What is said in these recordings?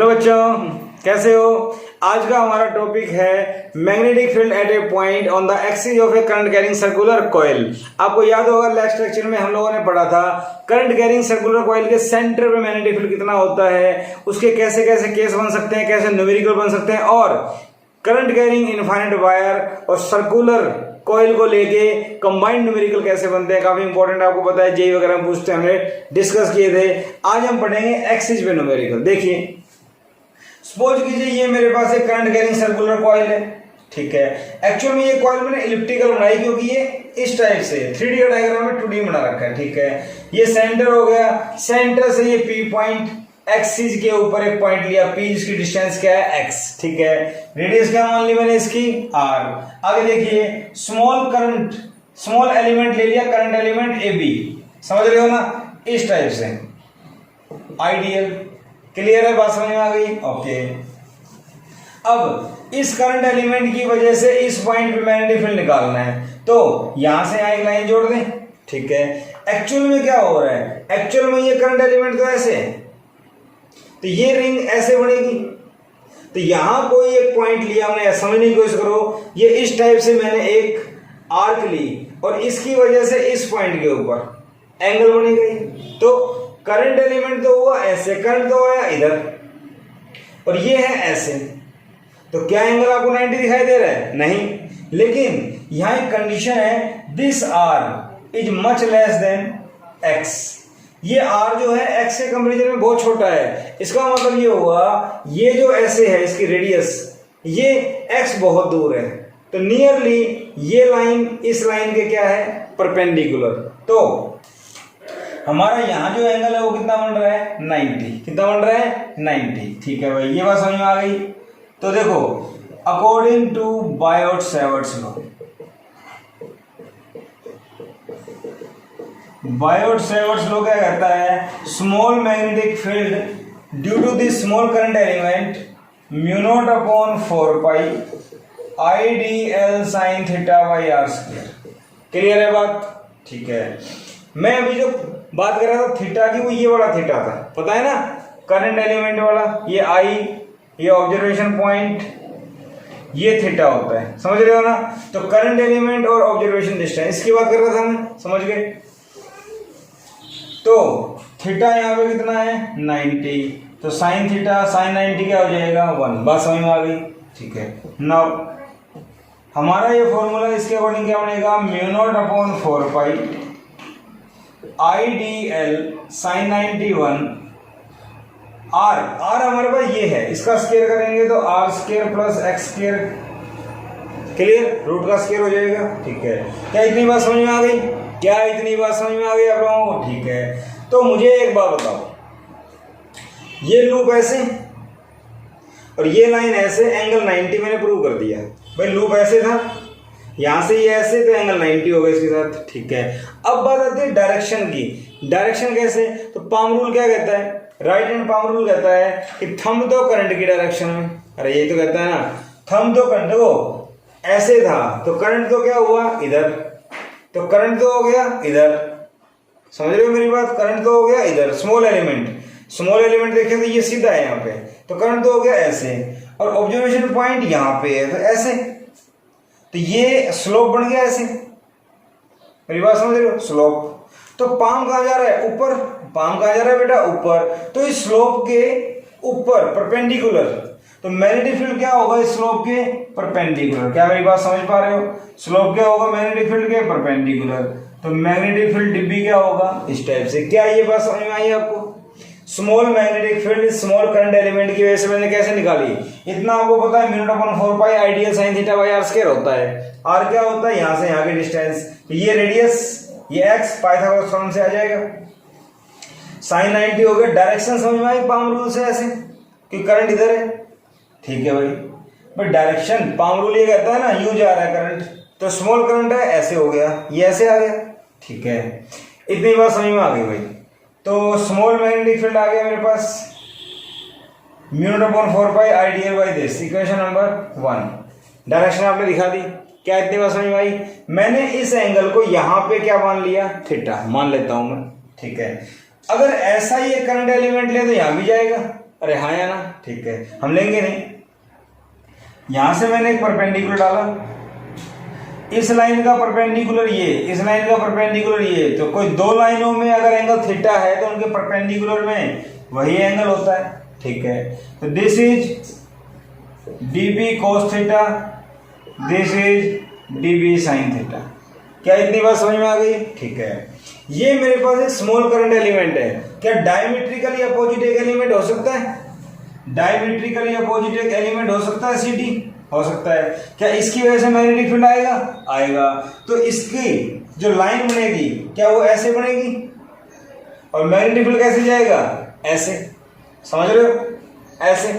Hello बच्चों, कैसे हो। आज का हमारा टॉपिक है magnetic field eight A point on the axis of A current carrying circular coil. आपको याद होगा लास्ट लेक्चर में हम लोगों ने पढ़ा था करंट कैरिंग सर्कुलर कॉइल के सेंटर पे मैग्नेटिक फील्ड कितना होता है, उसके कैसे कैसे केस बन सकते हैं, कैसे न्यूमेरिकल बन सकते हैं, और करंट कैरिंग इनफाइनाइट वायर और सर्कुलर कॉइल को लेके कंबाइंड न्यूमेरिकल कैसे बनते हैं। काफी इंपॉर्टेंट, आपको पता है जेई वगैरह में पूछते हैं, हमने डिस्कस किए थे। आज हम पढ़ेंगे एक्सिस पे न्यूमेरिकल। देखिए, सपोज कीजिए ये मेरे पास एक करंट कैरिंग सर्कुलर कॉइल है, ठीक है। एक्चुअल में ये कॉइल मैंने इलिप्टिकल बनाई क्योंकि ये इस टाइप से 3D का डायग्राम में 2D बना रखा है, ठीक है। ये सेंटर हो गया, सेंटर से ये P पॉइंट, एक्सिस के ऊपर एक पॉइंट लिया P, जिसकी डिस्टेंस क्या है x, ठीक है। रेडियस क्या मान ली मैंने इसकी r। आगे देखिए, स्मॉल एलिमेंट ले लिया, करंट एलिमेंट AB, समझ रहे हो ना, इस टाइप से आइडियल। क्लियर है, बात समझ में आ गई, ओके। अब इस करंट एलिमेंट की वजह से इस पॉइंट पे मैग्नेटिक फील्ड निकालना है, तो यहां से यहां एक लाइन जोड़ दें, ठीक है। एक्चुअल में क्या हो रहा है, एक्चुअल में ये करंट एलिमेंट तो ऐसे है, तो ये रिंग ऐसे बनेगी, तो यहां कोई एक पॉइंट लिया हमने, समझने की कोशिश करो। ये इस टाइप से मैंने एक आर्क ली और इसकी वजह से इस पॉइंट के ऊपर एंगल बनेगा, तो करंट एलिमेंट तो हुआ ऐसे, करंट तो आया इधर, और ये है ऐसे, तो क्या एंगल आपको 90 दिखाई दे रहा है? नहीं, लेकिन यहां एक कंडीशन है, this R is much less than X. ये आर जो है एक्स के कंपेरिजन में बहुत छोटा है। इसका मतलब ये हुआ, ये जो ऐसे है इसकी रेडियस, ये एक्स बहुत दूर है, तो नियरली ये लाइन इस लाइन के क्या है, परपेंडिकुलर। तो हमारा यहां जो एंगल है वो कितना बन रहा है, 90। कितना बन रहा है, 90, ठीक है भाई। ये बात समझ में आ गई। तो देखो, according to Biot Savart's law, Biot Savart's law क्या कहता है, small magnetic field due to this small current element mu not upon 4 pi IDL sin theta by R square. Clear है बात, ठीक है। मैं अभी जो बात कर रहा था थीटा की, वो ये वाला थीटा था, पता है ना, करंट एलिमेंट वाला, ये आई, ये ऑब्जर्वेशन पॉइंट, ये थीटा होता है, समझ रहे हो ना। तो करंट एलिमेंट और ऑब्जर्वेशन डिस्टेंस, इसकी बात कर रहा था मैं, समझ गए। तो थीटा यहाँ पे कितना है, 90, तो साइन थीटा साइन 90 क्या हो जाएगा, 1। बात समझ में आ गई, ठीक है। नाउ हमारा ये फॉर्मूला, इसके अकॉर्डिंग क्या बनेगा, mu naught upon 4 pi IDL sin 91 R हमारे पास ये है, इसका स्क्वायर करेंगे तो R square plus X square, clear, root का स्क्वायर हो जाएगा, ठीक है। क्या इतनी बात समझ में आ गई, क्या इतनी बात समझ में आ गई आप लोगों को, ठीक है। तो मुझे एक बात बताओ, ये लूप ऐसे और ये लाइन ऐसे, एंगल 90 मैंने प्रूव कर दिया भाई। लूप ऐसे था, यहां से ये ऐसे, तो एंगल 90 हो गया इसके साथ, ठीक है। अब बात आती है डायरेक्शन की। डायरेक्शन कैसे, तो पाम रूल क्या कहता है, राइट हैंड पाम रूल कहता है कि थंब दो करंट की डायरेक्शन में। अरे ये तो कहता है ना, थंब दो करंट, देखो ऐसे था तो करंट तो क्या हुआ इधर, तो करंट तो हो गया इधर, समझ रहे हो मेरी बात, करंट तो हो गया इधर। स्मॉल एलिमेंट देखें तो ये सीधा है यहाँ पे, तो करंट तो हो गया ऐसे, और ऑब्जर्वेशन पॉइंट यहाँ पे है, तो ऐसे, तो ये स्लोप बन गया ऐसे, मेरी बात समझ रहे हो, स्लोप। तो पाम कहां जा रहा है, ऊपर, पाम कहां जा रहा है बेटा, ऊपर, तो इस स्लोप के ऊपर परपेंडिकुलर, तो मैग्नेटिक फील्ड क्या होगा इस स्लोप के परपेंडिकुलर। क्या मेरी बात समझ पा रहे हो, स्लोप क्या होगा मैग्नेटिक फील्ड के परपेंडिकुलर, तो मैग्नेटिक फील्ड डिब्बी क्या होगा इस टाइप से। क्या ये बात समझ में आई आपको, small magnetic field small current element की वजह से मैंने कैसे निकाली, इतना आपको पता है, mu not upon 4 pi IDL sin theta by R square होता है। आर क्या होता है, यहां से यहां की डिस्टेंस, तो ये रेडियस, ये एक्स, पाइथागोरस थ्योरम से आ जाएगा, साइन 90 हो गया। डायरेक्शन समझ में आई पाम रूल से, ऐसे कि करंट इधर है, ठीक है भाई। बट डायरेक्शन पाम रूल ये कहता है ना, यूं जा रहा है करंट, तो स्मॉल करंट है, ऐसे हो गया, ये ऐसे आ गया, ठीक है। इतनी बात समझ में आ गई भाई। तो स्मॉल मैग्नेटिक फील्ड आ गया मेरे पास, mu not upon 4 pi IDL by this, equation number 1। Direction आपने दिखा दी, क्या इतनी बात समझ में आई। मैंने इस एंगल को यहां पे क्या मान लिया, थीटा मान लेता हूं मैं, ठीक है। अगर ऐसा ही एक करंट एलिमेंट ले तो यहां भी जाएगा, अरे हाँ या ना, ठीक है, हम लेंगे नहीं। यहां से मैंने एक परपेंडिकुलर डाला, इस लाइन का परपेंडिकुलर ये, इस लाइन का परपेंडिकुलर ये, तो कोई दो लाइनों में अगर एंगल थीटा है तो उनके परपेंडिकुलर में वही एंगल होता है, ठीक है। तो this is dB cos theta, this is dB sin theta. क्या इतनी बात समझ में आ गई? ठीक है। ये मेरे पास एक स्मॉल करंट एलिमेंट है। क्या डायमेट्रिकली अपोजिट एक एलिमेंट हो सकता है? डायमेट्रिकली अपोजिट एक एलिमेंट हो सकता है CD? हो सकता है। क्या इसकी वजह से मैग्नेटिक फील्ड आएगा? आएगा। तो इसकी जो लाइन बनेगी क्या वो ऐसे बनेगी? और मैग्नेटिक फील्ड कैसे जाएगा? ऐसे। समझ रहे हो? ऐसे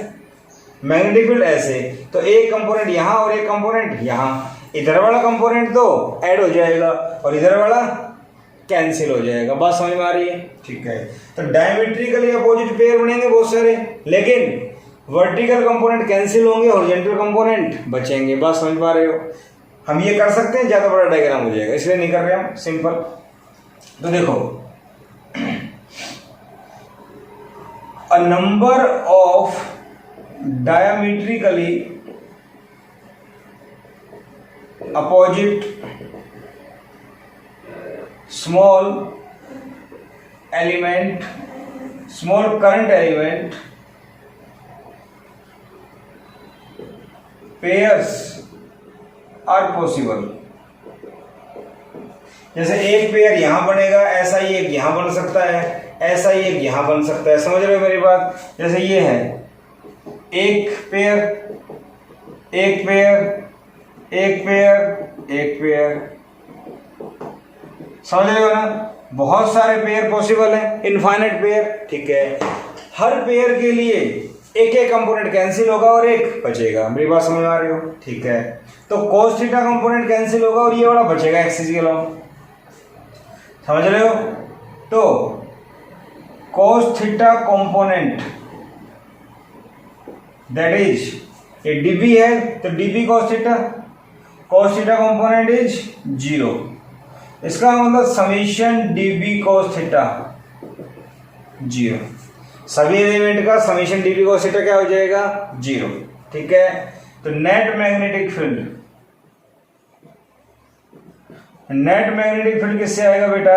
मैग्नेटिक फील्ड ऐसे। तो एक कंपोनेंट यहां और एक कंपोनेंट यहां, इधर वाला कंपोनेंट तो ऐड हो जाएगा और इधर वाला कैंसिल हो जाएगा। बात समझ में आ रही है? ठीक है। तो डायमेट्रिकली अपोजिट पेयर बनेंगे बहुत सारे, लेकिन वर्टिकल कंपोनेंट कैंसिल होंगे, हॉरिजॉन्टल कंपोनेंट बचेंगे। बात समझ पा रहे हो? हम ये कर सकते हैं, ज्यादा बड़ा डायग्राम हो जाएगा, इसलिए नहीं कर रहे हम, सिंपल। तो देखो, a number of diametrically opposite small element, small current element pairs are possible। जैसे एक पेयर यहां बनेगा, ऐसा ही एक यहां बन सकता है, ऐसा ही एक यहां बन सकता है। समझ रहे हो मेरी बात? जैसे ये है एक पेयर, एक पेयर, एक पेयर, एक पेयर। समझ रहे हो ना? बहुत सारे पेयर पॉसिबल हैं, इनफाइनाइट पेयर, ठीक है। हर पेयर के लिए एक एक कंपोनेंट कैंसिल होगा और एक बचेगा। मेरी बात समझ में आ रही हो? ठीक है। तो cos थीटा कंपोनेंट कैंसिल होगा और ये वाला बचेगा एक्सिस के अलावा। समझ रहे हो? तो cos theta component that is, ये dB है तो dB cos theta component is 0। इसका मतलब समीशन dB cos थीटा 0। सभी एलिमेंट का समीशन dB cos थीटा क्या हो जाएगा? 0। ठीक है। तो नेट मैग्नेटिक फील्ड किससे आएगा बेटा?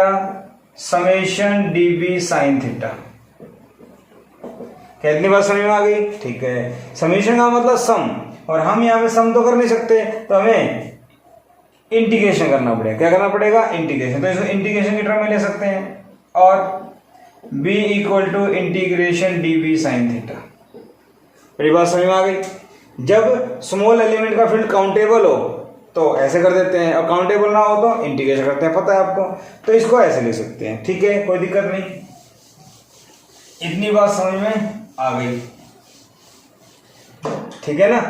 Summation dB sin theta. कितनी बात समझ में आ गई? ठीक है। समीशन का मतलब सम, और हम यहाँ पे सम तो कर नहीं सकते, तो हमें इंटीग्रेशन करना पड़ेगा। क्या करना पड़ेगा? इंटीग्रेशन। तो इसको इंटीग्रेशन की टर्म में ले सकते हैं, और b equal to integration dB sin theta. मेरी बात समझ में आ गई? जब स्मॉल एलिमेंट का फील्ड काउंटेबल हो तो ऐसे कर देते हैं, और काउंटेबल ना हो तो इंटीग्रेशन करते हैं, पता है आपको। तो इसको ऐसे ले सकते हैं, ठीक है, कोई दिक्कत नहीं। इतनी बात समझ में आ गई? ठीक है ना?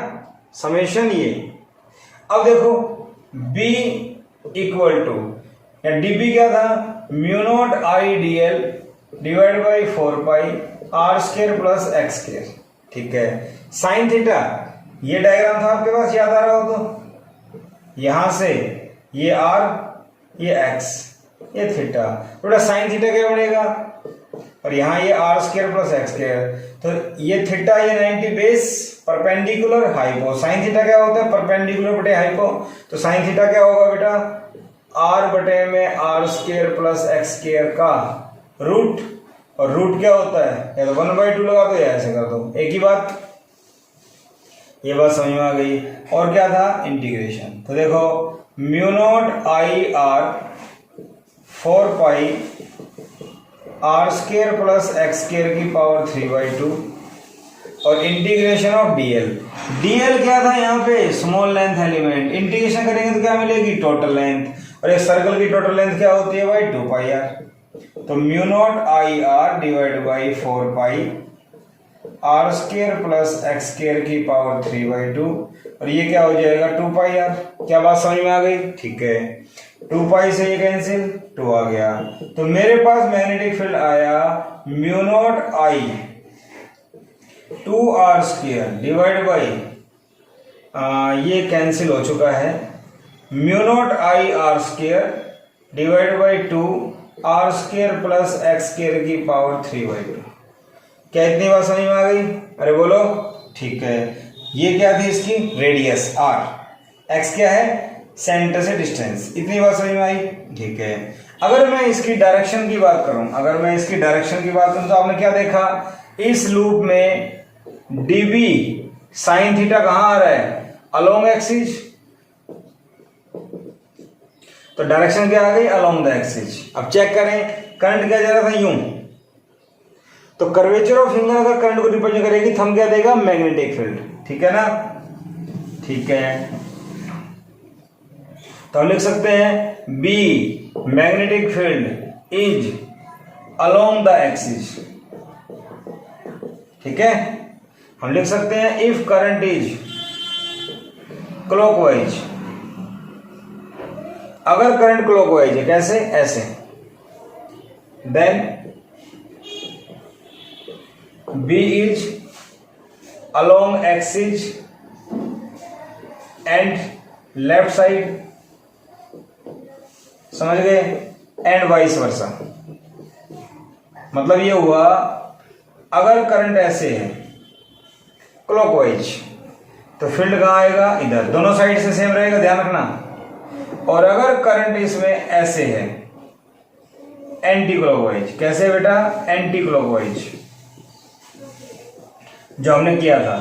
समेशन ये। अब देखो B इक्वल टू, या dB क्या था? Mu not I dl divide by 4 pi r square plus x square. ठीक है। साइन थीटा, ये डायग्राम था आपके पास, याद आ रहा हो तो? यहां से ये r, ये x, ये थीटा, थोड़ा साइन थीटा क्या बनेगा? और यहाँ ये r square plus x square. तो ये थीटा, ये 90 base perpendicular hypo. Sine theta क्या होता है? परपेंडिकुलर बटे हाइपो। तो साइन थीटा क्या होगा बेटा? r बटे में r square plus x square का रूट, और रूट क्या होता है? या तो 1/2 लगा दो या ऐसे कर दो, एक ही बात। ये बात समझ में आ गई? और क्या था? इंटीग्रेशन। तो देखो mu not I r 4 pi r square plus x square की पावर 3/2, और इंटीग्रेशन ऑफ dl। dl क्या था यहाँ पे? Small length element. इंटीग्रेशन करेंगे तो क्या मिलेगी? Total length. और एक सर्कल की टोटल लेंथ क्या होती है भाई? 2 पाई r। तो mu not I r divide by 4 pi r square plus x square की पावर 3/2, और ये क्या हो जाएगा? 2 पाई r। क्या बात समझ में आ गई? ठीक है। 2 पाई से ये कैंसिल, 2 आ गया। तो मेरे पास मैग्नेटिक फील्ड आया mu not I 2r square divide by, ये कैंसिल हो चुका है, mu not I r square divide by 2 r square plus x square की पावर 3/2। क्या इतनी बात समझ में आ गई? अरे बोलो। ठीक है, ये क्या थी इसकी रेडियस r, x क्या है सेंटर से डिस्टेंस, इतनी बात समझ में आई। ठीक है, अगर मैं इसकी डायरेक्शन की बात करूं, अगर मैं इसकी डायरेक्शन की बात करूं तो आपने क्या देखा, इस लूप में dB साइन थीटा कहां आ रहा है, अलोंग एक्सिस, तो डायरेक्शन क्या आ गई, अलोंग द एक्सिस। अब चेक करें करंट क्या जा रहा था, यूं, तो कर्वेचर ऑफ फिंगर अगर करंट को रिप्रेजेंट करेगी थंब क्या देगा, मैग्नेटिक फील्ड। ठीक है ना? ठीक है, तो हम लिख सकते हैं B magnetic field is along the axis. ठीक है, हम लिख सकते हैं इफ करंट इज क्लॉकवाइज, अगर करंट क्लॉकवाइज है, कैसे, ऐसे, then B is along axis and left side, समझ गए, एंड वाइस वर्सा। मतलब ये हुआ अगर करंट ऐसे है क्लॉकवाइज तो फील्ड कहां आएगा, इधर, दोनों साइड से सेम रहेगा, ध्यान रखना। और अगर करंट इसमें ऐसे है एंटी क्लॉकवाइज, कैसे बेटा, एंटी क्लॉकवाइज, जो हमने किया था।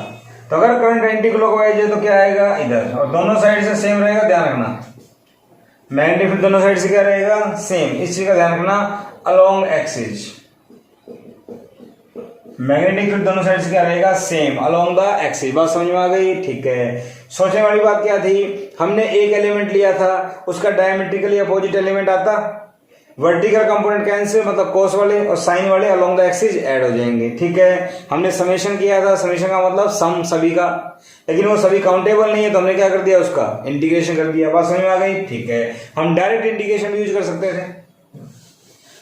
तो अगर करंट एंटी क्लॉकवाइज है तो क्या आएगा, इधर, और दोनों साइड से सेम रहेगा, ध्यान रखना। मैग्नेटिक फील्ड दोनों साइड से क्या रहेगा, सेम, इस चीज का ध्यान रखना, अलोंग एक्सिस। मैग्नेटिक फील्ड दोनों साइड से क्या रहेगा, सेम, अलोंग द एक्सिस। बात समझ में आ गई? ठीक है, सोचने वाली बात क्या थी, हमने एक एलिमेंट लिया था, उसका डायमेट्रिकली अपोजिट एलिमेंट आता, वर्टिकल कंपोनेंट कैंसिल, मतलब कोस वाले और साइन वाले अलोंग द एक्सिस ऐड हो जाएंगे। ठीक है, हमने समेशन किया था, समेशन का मतलब सम सभी का, लेकिन वो सभी काउंटेबल नहीं है तो हमने क्या कर दिया, उसका इंटीग्रेशन कर दिया। बात समझ में आ गई? ठीक है, हम डायरेक्ट इंटीग्रेशन यूज कर सकते थे।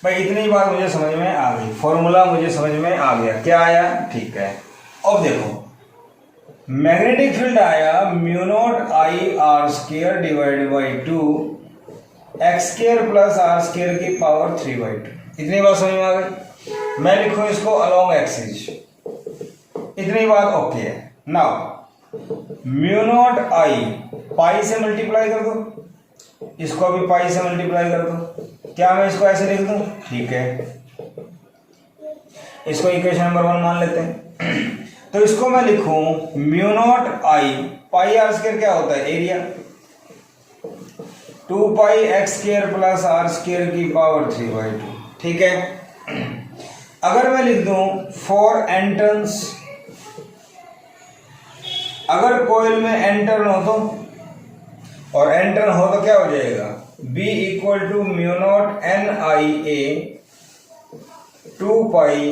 भाई इतनी बात मुझे समझ में आ गई, फॉर्मूला मुझे समझ में आ गया, क्या आया? ठीक है, अब देखो मैग्नेटिक फील्ड आया mu not I R square divided by 2 X square plus R square की पावर 3/2। इतनी बात समझ में आ गई। मैं लिखूं इसको अलोंग एक्सिस, इतनी बात ओके है। नाउ म्यू नॉट आई पाई से मल्टीप्लाई कर दो, इसको भी पाई से मल्टीप्लाई कर दो, क्या मैं इसको ऐसे लिख दूं? ठीक है, इसको इक्वेशन नंबर 1 मान लेते हैं। तो इसको मैं लिखूं mu not I pi R square, क्या होता है, area, 2 pi X square plus R square की पावर 3/2। ठीक है, अगर मैं लिख दूं फॉर एंट्रेंस, अगर कोयल में एंटर हो तो, और एंटर हो तो क्या हो जाएगा, B equal to mu nought N I A 2 pi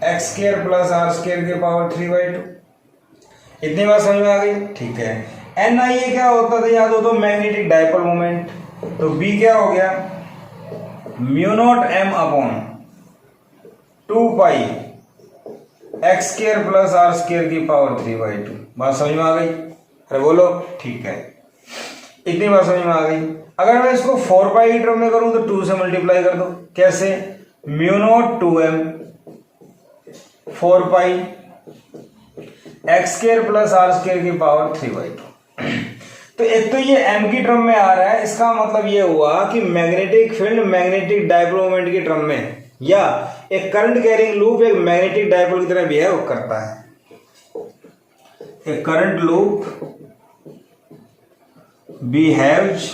X square plus R square की पावर 3/2। इतनी बात समझ में आ गई? ठीक है, एन आई ए क्या होता था, याद हो तो मैग्नेटिक डायपोल मोमेंट, तो B क्या हो गया, mu nought M upon 2 pi X square plus R square की पावर 3/2। बात समझ में आ गई? अरे बोलो। ठीक है, इतनी बात समझ में आ गई। अगर मैं इसको 4 पाई की टर्म में करूं तो 2 से मल्टीप्लाई कर दो, कैसे, mu nought 2m 4 pi X square plus R square की पावर 3/2। तो एक तो ये m की टर्म में आ रहा है, इसका मतलब ये हुआ कि magnetic field magnetic dipole moment की टर्म में, या एक करंट कैरिंग लूप एक मैग्नेटिक डायपोल की तरह बिहेव करता है। एक current loop behaves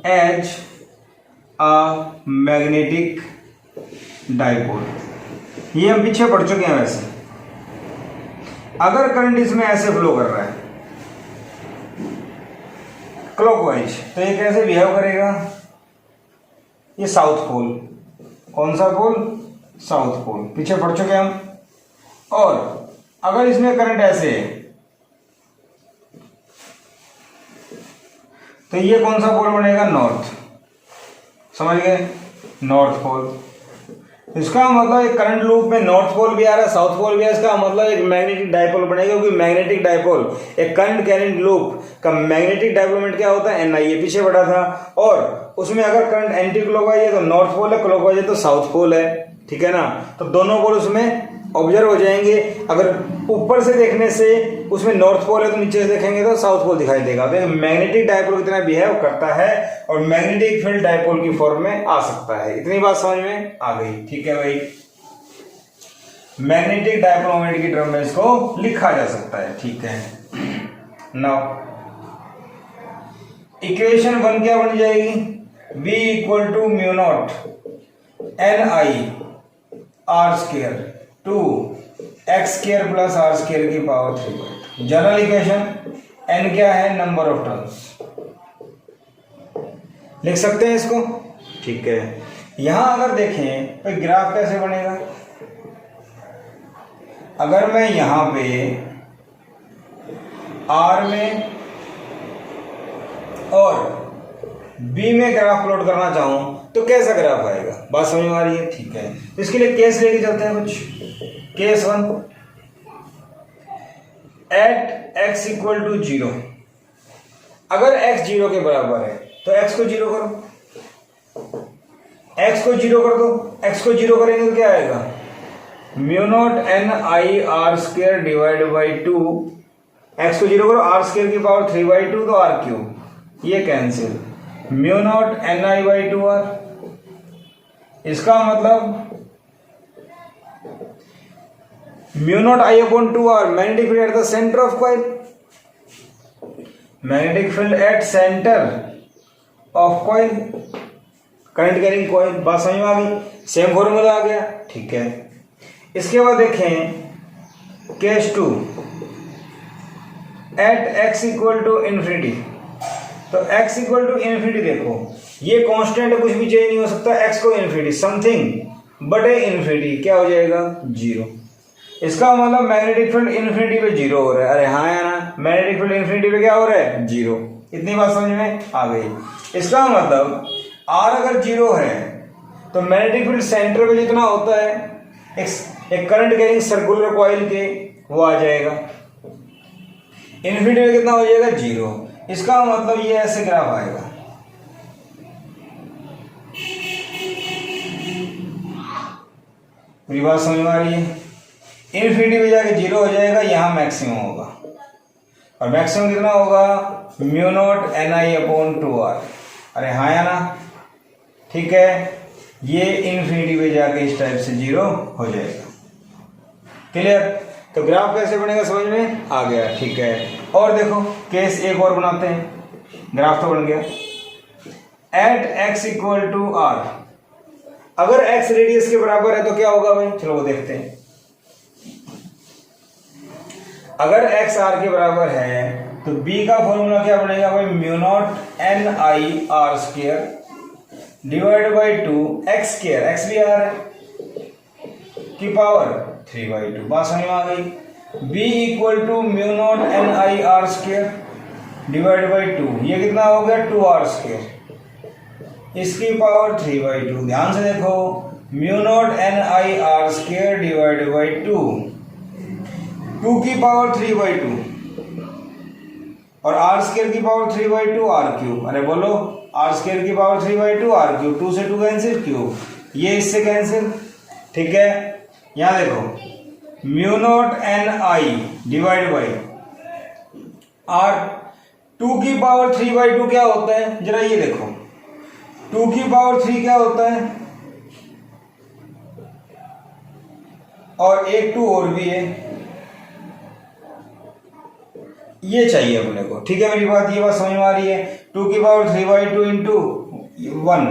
as a magnetic dipole। ये हम पीछे पढ़ चुके हैं। वैसे अगर करंट इसमें ऐसे फ्लो कर रहा है क्लॉकवाइज, तो ये कैसे बिहेव करेगा, ये साउथ पोल, कौन सा पोल, साउथ पोल, पीछे पढ़ चुके हैं हम। और अगर इसमें करंट ऐसे है तो ये कौन सा पोल बनेगा, नॉर्थ, समझ गए, नॉर्थ पोल। इसका मतलब एक करंट लूप में नॉर्थ पोल भी आ रहा है, साउथ पोल भी है, इसका मतलब एक मैग्नेटिक डायपोल बनेगा, क्योंकि मैग्नेटिक डायपोल एक करंट कैरिंग लूप का मैग्नेटिक डायपोल मोमेंट क्या होता है, एन आई, ये पीछे पढ़ा था। और उसमें अगर करंट एंटी क्लॉकवाइज है तो नॉर्थ पोल है, क्लॉकवाइज है तो साउथ पोल है, ठीक है ना। तो दोनों पोल उसमें ऑब्जर्व हो जाएंगे। अगर ऊपर से देखने से उसमें नॉर्थ पोल है तो नीचे से देखेंगे तो साउथ पोल दिखाई देगा। तो मैग्नेटिक डायपोल कितना बिहेव करता है और मैग्नेटिक फील्ड डायपोल की फॉर्म में आ सकता है। इतनी बात समझ में आ गई, ठीक है भाई। मैग्नेटिक डायपोल मोमेंट की टर्म में इसको लिखा जा सकता है, ठीक है। नाउ इक्वेशन 1 क्या बन जाएगी, B equal to mu nought NI R square two X square plus R square की पावर 3। जनरल इक्वेशन n क्या है, नंबर ऑफ टर्म्स, लिख सकते हैं इसको, ठीक है। यहां अगर देखें तो ग्राफ कैसे बनेगा, अगर मैं यहां पे R में और B में ग्राफ प्लॉट करना चाहूं तो कैसा ग्राफ आएगा, बात समझ में आ रही है, ठीक है। तो इसके लिए केस लेके चलते हैं कुछ। Case 1, at x equal to 0, अगर x 0 के बराबर है तो x को 0 करो, x को 0 कर दो। x को 0 करेंगे तो क्या आएगा, mu nought NI R square divide by 2, x को 0 करो, r स्क्वायर की पावर 3/2 तो r क्यूब, ये cancel, mu nought NI by 2r। इसका मतलब mu naught I upon 2r, magnetic field at the centre of coil, magnetic field at centre of coil, current carrying coil, बात समझ में आ गई, सेम फॉर्मूला आ गया, ठीक है। इसके बाद देखें case 2, at x equal to infinity, तो x इक्वल टू इन्फिनिटी देखो ये कांस्टेंट है, कुछ भी चेंज नहीं हो सकता, x को इन्फिनिटी समथिंग बटे इन्फिनिटी क्या हो जाएगा, 0। इसका मतलब मैग्नेटिक फील्ड इन्फिनिटी पे 0 हो रहा है, अरे हाँ या ना, मैग्नेटिक फील्ड इन्फिनिटी पे क्या हो रहा है, 0। इतनी बात समझ में आ गई। इसका मतलब r अगर 0 है तो मैग्नेटिक फील्ड सेंटर पे जितना होता है एक करंट कैरिंग सर्कुलर कॉइल के, वो आ जाएगा, इन्फिनिटी में कितना हो जाएगा, 0। इसका मतलब ये ऐसे ग्राफ आएगा, पूरी बात समझ में आ रही है। इन्फिनिटी में जाके 0 हो जाएगा, यहां मैक्सिमम होगा, और मैक्सिमम कितना होगा, mu nought NI upon 2r, अरे हाँ या ना, ठीक है। ये इन्फिनिटी में जाके इस टाइप से 0 हो जाएगा, क्लियर। तो ग्राफ कैसे बनेगा समझ में आ गया, ठीक है। और देखो केस एक और बनाते हैं, ग्राफ तो बन गया, at x equal to r, अगर x रेडियस के बराबर है तो क्या होगा भाई, चलो वो देखते हैं। अगर x r के बराबर है तो b का फॉर्मूला क्या बनेगा भाई, mu nought NI R square divide by 2 x square, x भी r है, की पावर 3/2, बात समझ में आ गई। b equal to mu nought NI R square divide by 2, ये कितना हो गया, 2r स्क्वायर, इसकी पावर 3/2। ध्यान से देखो, mu nought NI R square divide by 2 की पावर 3/2 और r स्क्वायर की पावर 3/2 r क्यूब, अरे बोलो, r स्क्वायर की पावर 3/2 r क्यूब, 2 से 2 कैंसिल, क्यूब, ये इससे कैंसिल, ठीक है। यहां देखो mu nought NI divide by r, 2 की पावर 3/2 क्या होता है, जरा ये देखो, 2 की पावर 3 क्या होता है, और एक 2 और भी है, ये चाहिए अपने को, ठीक है मेरी बात, ये बात समझ में आ रही है। 2 की पावर 3/2 इंटू 1,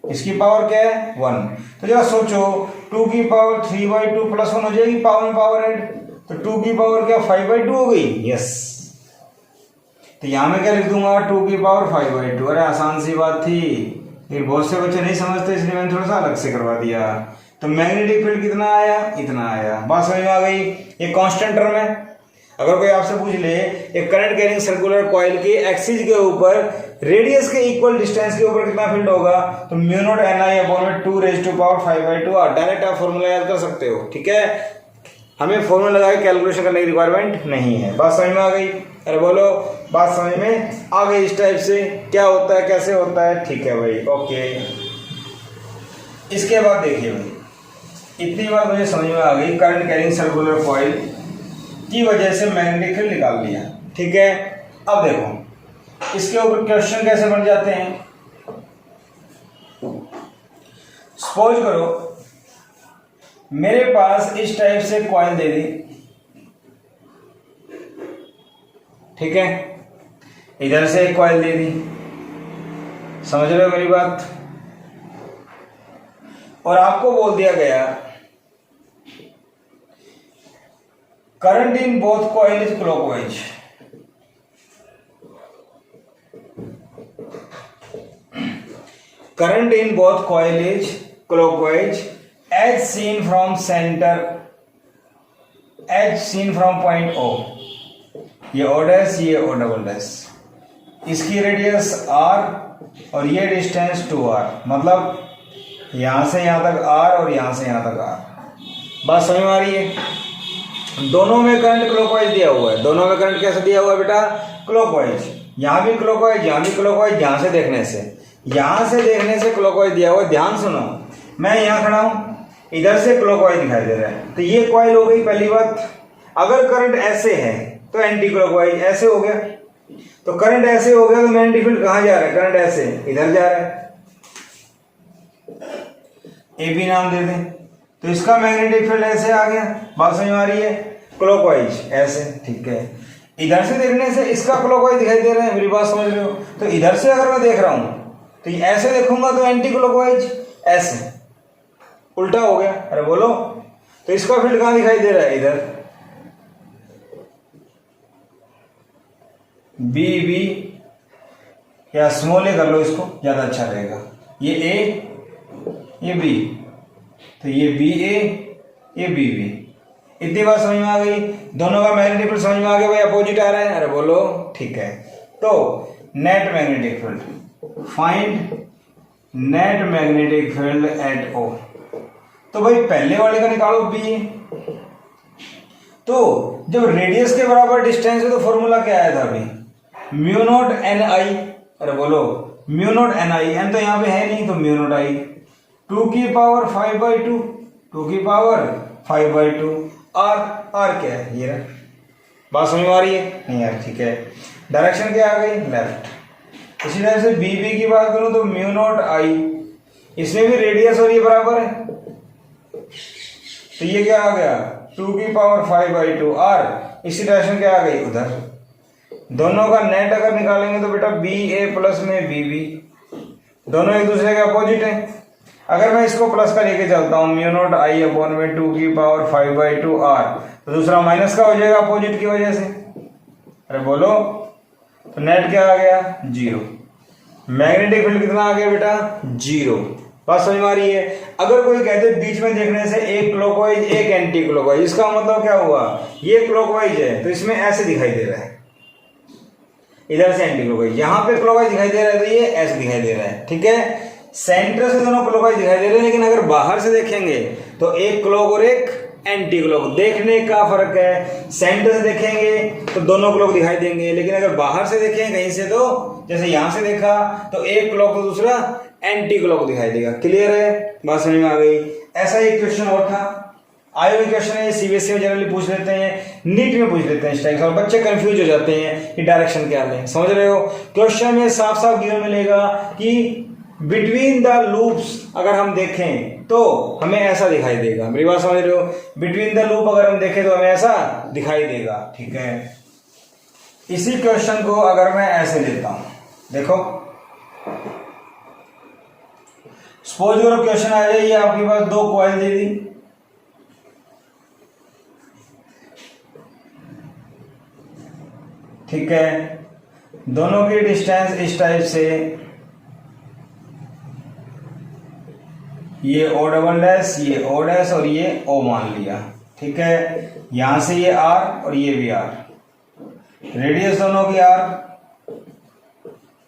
इसकी पावर क्या है, 1। तो जरा सोचो, 2 की पावर 3/2 प्लस 1 हो जाएगी, पावर में पावर ऐड, तो 2 की पावर क्या 5/2 हो गई, यस। तो यहां मैं क्या लिख दूंगा, 2 की पावर 5/2, अरे आसान सी बात थी, लेकिन बहुत से बच्चे नहीं समझते, इसलिए मैंने थोड़ा सा अलग से करवा दिया। तो मैग्नेटिक फील्ड कितना आया, इतना आया, बात समझ में आ गई। ये कांस्टेंट टर्म है। अगर कोई आपसे पूछ ले एक करंट कैरिंग सर्कुलर कॉइल के एक्सिस के ऊपर रेडियस के इक्वल डिस्टेंस के ऊपर कितना फील्ड होगा, तो mu nought NI upon 2 raise to power 5/2, direct आप फॉर्मूला याद कर सकते हो, ठीक है। हमें फॉर्मूला लगा के कैलकुलेशन करने की रिक्वायरमेंट नहीं है, बात समझ में आ गई, अरे बोलो, बात समझ में आ गई। इस टाइप से क्या होता है, कैसे होता है, ठीक है भाई, ओके। इसके बाद देखिए भाई, इतनी बात मुझे समझ में आ गई, करंट कैरिंग सर्कुलर कॉइल की वजह से मैग्नेटिक फील्ड निकाल लिया। ठीक है, अब देखो इसके ऊपर क्वेश्चन कैसे बन जाते हैं। सपोज करो मेरे पास इस टाइप से कॉइल दे दी, ठीक है, इधर से एक कॉइल दे दी, समझ रहे हो मेरी बात, और आपको बोल दिया गया current in both coil is clockwise. Current in both coil is clockwise as seen from centre, as seen from point O, ये ओ डैश, ये ओ डबल डैश, इसकी रेडियस r और ये डिस्टेंस 2r, मतलब यहां से यहां तक r और यहां से यहां तक r। बात समझ में आ रही है। दोनों में करंट क्लॉकवाइज दिया हुआ है। दोनों में करंट कैसे दिया हुआ है बेटा? क्लॉकवाइज। यहां भी क्लॉकवाइज, यहां भी क्लॉकवाइज, यहां से देखने से क्लॉकवाइज दिया हुआ है। ध्यान सुनो, मैं यहां खड़ा हूं, इधर से क्लॉकवाइज दिखाई दे रहा है, तो ये कॉइल हो गई पहली बात। अगर करंट ऐसे है तो एंटी क्लॉकवाइज, ऐसे हो गया तो करंट ऐसे हो गया, तो मैग्नेटिक फील्ड कहां जा रहा है? करंट ऐसे इधर जा रहा है, ए बी नाम दे दें, तो इसका मैग्नेटिक फील्ड ऐसे आ गया। बात समझ में आ रही है? क्लॉकवाइज ऐसे, ठीक है। इधर से देखने से इसका क्लॉकवाइज दिखाई दे रहा है, मेरी बात समझ रहे हो? तो इधर से अगर मैं देख रहा हूं तो ऐसे देखूंगा तो एंटी क्लॉकवाइज, ऐसे उल्टा हो गया। अरे बोलो, तो इसका फील्ड कहां दिखाई दे रहा है? इधर। बी बी या स्मॉल ए कर लो, इसको ज्यादा अच्छा रहेगा। ये ए, ये बी, तो ये बी ए, ये बी बी। इतनी बात समझ में आ गई? दोनों का मैग्नेटिक फील्ड समझ में आ गया भाई, अपोजिट आ रहा है। अरे बोलो, ठीक है। तो net magnetic field, find net magnetic field at O. तो भाई पहले वाले का निकालो, बी। तो जब रेडियस के बराबर डिस्टेंस है तो फॉर्मूला क्या आया था अभी? Mu nought N I. अरे बोलो, mu nought N I, N तो यहां पे है नहीं, तो म्यू नॉट आई 2 की पावर 5/2, 2 की पावर 5/2। आर क्या है? ये रहा। बात समझ में आ रही है? नहीं यार, ठीक है। डायरेक्शन क्या आ गई? लेफ्ट। इसी तरह से बी बी की बात करूं तो म्यू नॉट आई, इसमें भी रेडियस और ये बराबर है, तो ये क्या आ गया? 2 की पावर 5/2 आर। इसी डायरेक्शन क्या आ गई? उधर। दोनों का नेट अगर निकालेंगे तो बेटा बी ए प्लस में बी बी, दोनों एक दूसरे के अपोजिट हैं। अगर मैं इसको प्लस का लेके चलता हूं, म्यू नॉट आई अपॉन में 2 की पावर 5/2 आर, तो दूसरा माइनस का हो जाएगा अपोजिट की वजह से। अरे बोलो, तो नेट क्या आ गया? 0। मैग्नेटिक फील्ड कितना आ गया बेटा? 0। बात समझ में आ रही है? अगर कोई कहते बीच में देखने से एक क्लॉकवाइज एक एंटी क्लॉकवाइज, इसका मतलब क्या हुआ? ये क्लॉकवाइज है तो इसमें ऐसे दिखाई दे रहा है, इधर से एंटी क्लॉकवाइज, यहां पे क्लॉकवाइज दिखाई दे रहा है तो ये ऐसे दिखाई दे रहा है, ठीक है। सेंटर से दोनों क्लॉकवाइज दिखाई दे रहे हैं, लेकिन अगर बाहर से देखेंगे तो एक क्लॉक और एक एंटी क्लॉक, देखने का फर्क है। सेंटर से देखेंगे तो दोनों क्लॉक दिखाई देंगे, लेकिन अगर बाहर से देखें कहीं से, तो जैसे यहां से देखा तो एक क्लॉक तो दूसरा एंटी क्लॉक दिखाई देगा। क्लियर है? बात समझ में आ गई? ऐसा एक क्वेश्चन और था, आए हुए क्वेश्चन है, सीबीएसई में जनरली पूछ लेते हैं, नीट में पूछ लेते हैं इस टाइप से, और बच्चे कंफ्यूज हो जाते हैं कि डायरेक्शन क्या लें। समझ रहे हो? क्वेश्चन में साफ साफ गिवन मिलेगा कि बिटवीन द लूप्स अगर हम देखें तो हमें ऐसा दिखाई देगा। मेरी बात समझ रहे हो? बिटवीन द लूप अगर हम देखें तो हमें ऐसा दिखाई देगा, ठीक है। इसी क्वेश्चन को अगर मैं ऐसे लेता हूं, देखो, सपोज करो क्वेश्चन आ जाए, ये आपके पास 2 कॉइल दे दी, ठीक है, दोनों की डिस्टेंस इस टाइप से, ये ओ डबल डैश, ये ओ डैश और ये ओ मान लिया, ठीक है। यहां से ये आर और ये भी आर, रेडियस दोनों की आर।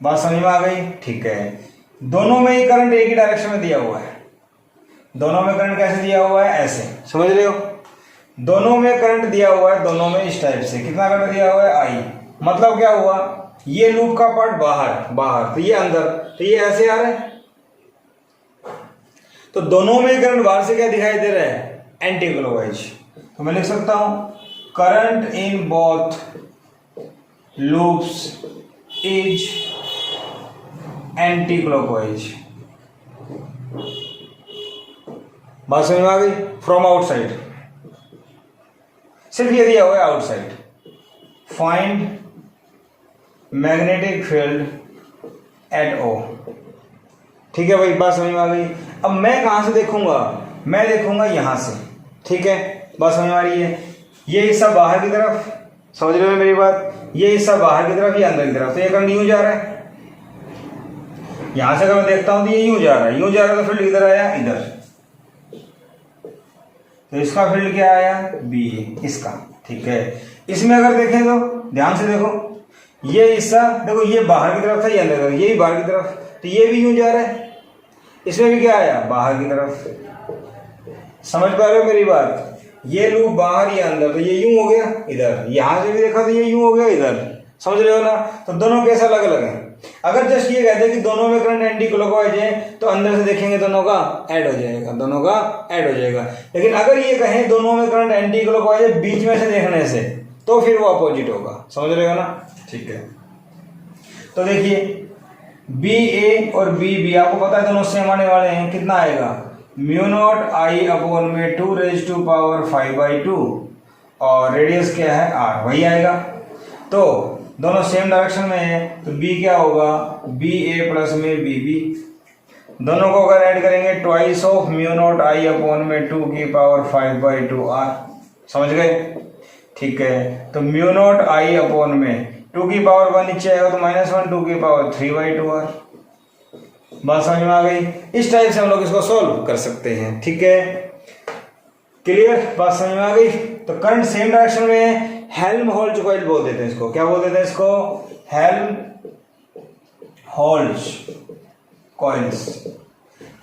बात समझ में आ गई? ठीक है। दोनों में ही करंट एक ही डायरेक्शन में दिया हुआ है। दोनों में करंट कैसे दिया हुआ है? ऐसे, समझ रहे हो? दोनों में करंट दिया हुआ है, दोनों में इस टाइप से। कितना करंट दिया हुआ है? आई। मतलब क्या हुआ? ये लूप का पार्ट बाहर, तो ये अंदर, तो ये ऐसे आ रहा है। तो दोनों में करंट बाहर से क्या दिखाई दे रहा है, एंटी क्लॉकवाइज। तो मैं लिख सकता हूं current in both loops is anti clockwise. बात समझ में आ गई। फ्रॉम आउटसाइड, सिर्फ ये दिया हुआ है outside. Find magnetic field at O. ठीक है भाई, बात समझ में आ गई। अब मैं कहां से देखूंगा, मैं देखूंगा यहां से। ठीक है, बात समझ में आ रही है। ये हिस्सा बाहर की तरफ, समझ रहे हो मेरी बात, ये हिस्सा बाहर की तरफ, ये अंदर की तरफ। तो ये करंट यूं जा रहा है, यहां से अगर मैं देखता हूं तो ये यूं जा रहा है, यूं जा रहा है, तो फील्ड किधर आया, इधर। तो इसका फील्ड क्या आया, बी, इसका। ठीक है, इसमें अगर देखें तो ध्यान से देखो, ये हिस्सा देखो, ये बाहर की तरफ था, ये अंदर की तरफ, ये भी बाहर की तरफ, तो ये भी यूं जा रहा है। इसमें भी क्या आया, बाहर की तरफ। समझ पा रहे हो मेरी बात, ये लूप बाहर, ये अंदर, तो ये यूं हो गया इधर, यहां से भी देखा तो ये यूं हो गया इधर। समझ रहे हो ना। तो दोनों केस अलग अलग है। अगर जस्ट ये कहते हैं कि दोनों में करंट एंटी क्लॉकवाइज है, तो अंदर से देखेंगे दोनों का ऐड हो जाएगा, दोनों का ऐड हो जाएगा। लेकिन अगर ये कहें दोनों में करंट एंटी क्लॉकवाइज है बीच में से देखने से, तो फिर वो अपोजिट होगा। समझ रहे हो ना। ठीक है, तो देखिए बी ए और बी बी, आपको पता है दोनों सेम आने वाले हैं। कितना आएगा, म्यू नॉट आई अपॉन में 2 रेज़ टू पावर 5/2, और रेडियस क्या है r, वही आएगा। तो दोनों सेम डायरेक्शन में है, तो b क्या होगा, बी ए प्लस में बी बी। दोनों को अगर ऐड करेंगे twice of mu not I upon में 2 की पावर 5/2 r। समझ गए। ठीक है, तो म्यू नॉट आई अपॉन में 2 की पावर 1 नीचे आएगा, तो -1 2 की पावर 3/2 r। बात समझ में आ गई। इस टाइप से हम लोग इसको सॉल्व कर सकते हैं। ठीक है, क्लियर, बात समझ में आ गई। तो करंट सेम डायरेक्शन में है, हेल्महोल्ट्ज कॉइल बोल देते हैं इसको। क्या बोल देते हैं इसको, हेल्महोल्ट्ज कॉइल्स।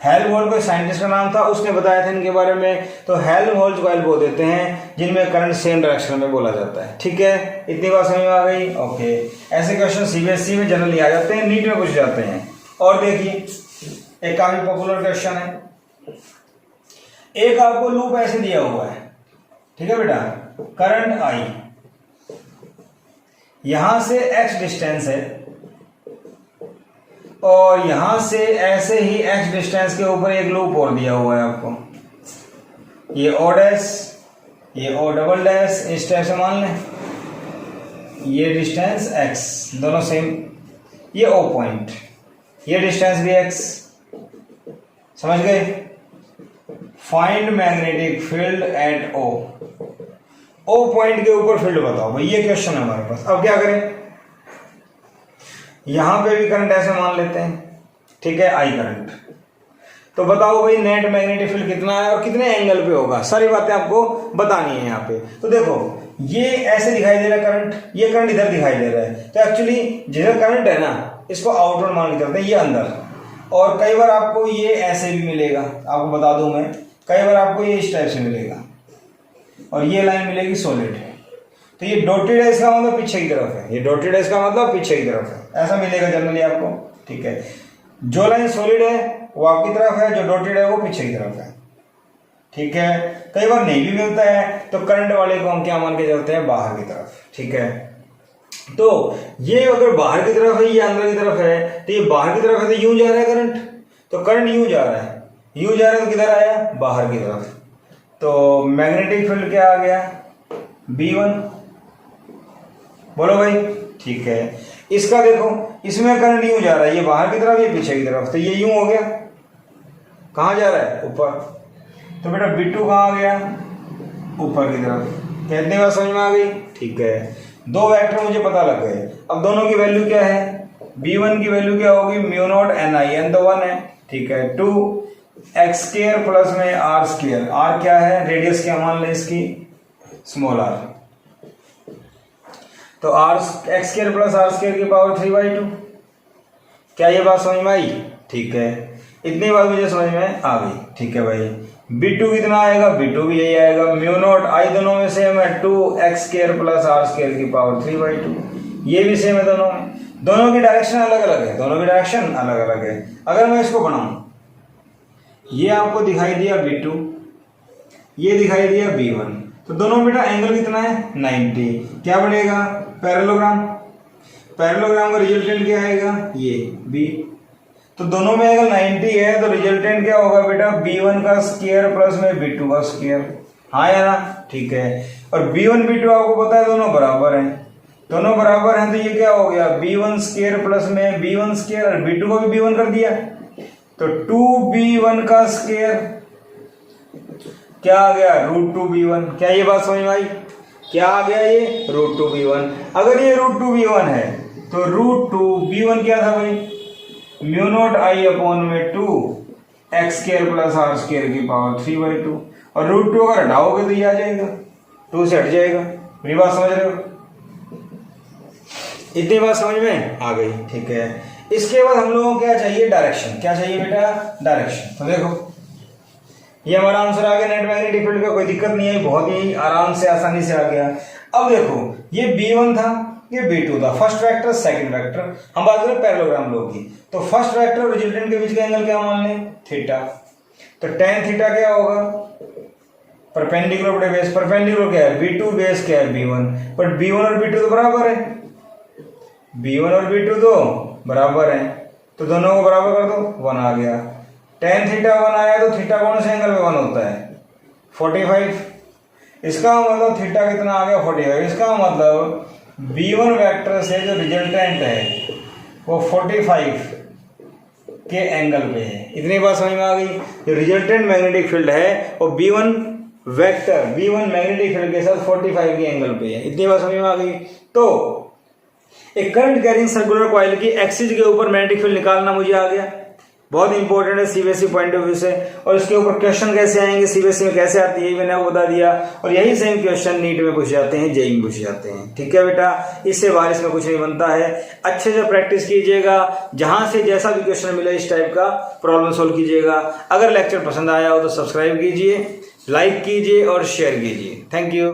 हेल्महोल्ट्ज कोई साइंटिस्ट का नाम था, उसने बताया था इनके बारे में। तो हेल्महोल्ट्ज कॉइल बोल देते हैं जिनमें करंट सेम डायरेक्शन में बोला जाता है। ठीक है, इतनी बात समझ में आ गई। ओके, ऐसे क्वेश्चन सीबीएसई में जनरली आ जाते हैं, नीट में पूछ जाते हैं। और देखिए एक काफी पॉपुलर क्वेश्चन है, एक आपको लूप ऐसे दिया हुआ है। ठीक है बेटा, करंट आई, यहां से x डिस्टेंस है, और यहां से ऐसे ही x डिस्टेंस के ऊपर एक लूप और दिया हुआ है आपको। ये o डैश, ये o डबल डैश, इस टाइप से मान लें। ये डिस्टेंस x, दोनों सेम। ये o पॉइंट, ये डिस्टेंस भी x। समझ गए। Find magnetic field at o। O point के ऊपर फील्ड बताओ भाई, ये क्वेश्चन है हमारे पास। अब क्या करें, यहां पे भी करंट ऐसे मान लेते हैं। ठीक है, आई करंट। तो बताओ भाई नेट मैग्नेटिक फील्ड कितना है और कितने एंगल पे होगा, सारी बातें आपको बतानी है यहाँ पे। तो देखो ये ऐसे दिखाई दे रहा है करंट, ये करंट इधर दिखाई दे रहा है। तो एक्चुअली जिधर करंट है ना, इसको आउटवर्ड मान के चलते हैं, ये अंदर। और कई बार आपको ये ऐसे भी मिलेगा, आपको बता दूं मैं, कई बार आपको ये इस टाइप से मिलेगा, और ये लाइन मिलेगी सॉलिड। तो ये डॉटेड है, इसका मतलब पीछे की तरफ है। ये डॉटेड है, इसका मतलब पीछे की तरफ है, ऐसा मिलेगा जनरली आपको। ठीक है, जो लाइन सॉलिड है वो आपकी तरफ है, जो डॉटेड है वो पीछे की तरफ है। ठीक है, कई बार नहीं भी मिलता है, तो करंट वाले को हम क्या मान के चलते हैं, बाहर की तरफ। ठीक है, तो ये अगर बाहर की तरफ है, ये अंदर की तरफ है, तो ये बाहर की तरफ है तो यूं जा रहा है करंट, तो करंट यूं जा रहा है, यूं जा रहा है तो किधर आया, बाहर की तरफ। तो मैग्नेटिक फील्ड क्या आ गया, B1। बोलो भाई। ठीक है, इसका देखो, इसमें करंट यूं जा रहा है, ये बाहर की तरफ, ये पीछे की तरफ, तो ये यूं हो गया, कहां जा रहा है, ऊपर। तो बेटा B2 कहां आ गया, ऊपर की तरफ। कितनी बात समझ में आ गई। ठीक है, दो वेक्टर मुझे पता लग गए। अब दोनों की वैल्यू क्या है, B1 की वैल्यू क्या होगी, म्यू नॉट NI, n तो 1 है। ठीक है, 2x² प्लस में r², r क्या है, रेडियस क्या मान लें इसकी, स्मॉल r। तो x² प्लस r² की पावर 3/2। क्या ये बात समझ में आई। ठीक है, इतनी बात मुझे समझ में आ गई। ठीक है भाई, B2 कितना आएगा, B2 भी यही आएगा, म्यू नॉट आई दोनों में सेम है, 2x² प्लस r² की पावर 3/2। ये भी सेम है दोनों में, दोनों की डायरेक्शन अलग अलग है, दोनों की डायरेक्शन अलग अलग है। अगर मैं इसको बनाऊं, ये आपको दिखाई दिया B2, ये दिखाई दिया B1, तो दोनों बेटा एंगल कितना है 90। क्या बनेगा पैरेललोग्राम, पैरेललोग्राम का रिजल्टेंट क्या आएगा ये B, तो दोनों में एंगल 90 है, तो रिजल्टेंट क्या होगा बेटा B1 का स्क्वायर प्लस में B2 का स्क्वायर, हाँ या ना, ठीक है। और B1 B2 आपको पता है दोनों बराबर हैं, दोनों बराबर हैं, तो ये क्या हो गया B1 स्क्वायर प्लस में B1 स्क्वायर, और B2 को भी B1 कर दिया, तो 2B1 का स्क्वायर क्या आ गया √2B1। क्या ये बात समझ में आई, क्या आ गया ये √2B1। अगर ये √2B1 है तो √2B1 क्या था भाई μ0I/2 x² प्लस r² की पावर 3/2, और √2 अगर हटाओगे तो ये आ जाएगा 2 से हट जाएगा। मेरी बात समझ रहे हो, इतनी बात समझ में आ गई, ठीक है। इसके बाद हम लोगों को क्या चाहिए डायरेक्शन, क्या चाहिए बेटा डायरेक्शन। तो देखो ये हमारा आंसर आ गया नेट मैग्नेटिक फील्ड का, कोई दिक्कत नहीं है, बहुत ही आराम से आसानी से आ गया। अब देखो ये B1 था, ये B2 था, फर्स्ट वेक्टर सेकंड वेक्टर, हम बात करें पैरेललोग्राम लोग की, तो फर्स्ट वेक्टर और रिजल्टेंट के बीच का एंगल क्या मान लें थीटा, तो tan थीटा क्या होगा परपेंडिकुलर बटे बेस, परपेंडिकुलर क्या है B2 बेस क्या है B1, बट B1 और B2 तो बराबर है, B1 और B2 तो बराबर है, तो दोनों को बराबर कर दो 1 आ गया। tan थीटा 1 आया तो थीटा कौन से एंगल में 1 होता है 45, इसका मतलब थीटा कितना आ गया 45, इसका मतलब B1 वेक्टर से जो रिजल्टेंट है वो 45 के एंगल पे है। इतनी बात समझ में आ गई, जो रिजल्टेंट मैग्नेटिक फील्ड है वो B1 vector B1 magnetic field के साथ 45 के एंगल पे है। इतनी बात समझ में आ गई। तो एक करंट कैरिंग सर्कुलर कॉइल की एक्सिस के ऊपर मैग्नेटिक फील्ड निकालना मुझे आ गया, बहुत इंपॉर्टेंट है सीबीएसई पॉइंट ऑफ व्यू से, और इसके ऊपर क्वेश्चन कैसे आएंगे सीबीएसई में कैसे आती है मैंने आपको बता दिया, और यही सेम क्वेश्चन नीट में पूछे जाते हैं, जेईई में पूछे जाते हैं, ठीक है बेटा। इससे बाहर इसमें कुछ नहीं बनता है, अच्छे से प्रैक्टिस कीजिएगा, जहां से जैसा भी क्वेश्चन मिले इस टाइप का प्रॉब्लम सोल्व कीजिएगा। अगर लेक्चर पसंद आया हो तो सब्सक्राइब कीजिए, लाइक कीजिए और शेयर कीजिए। Thank you.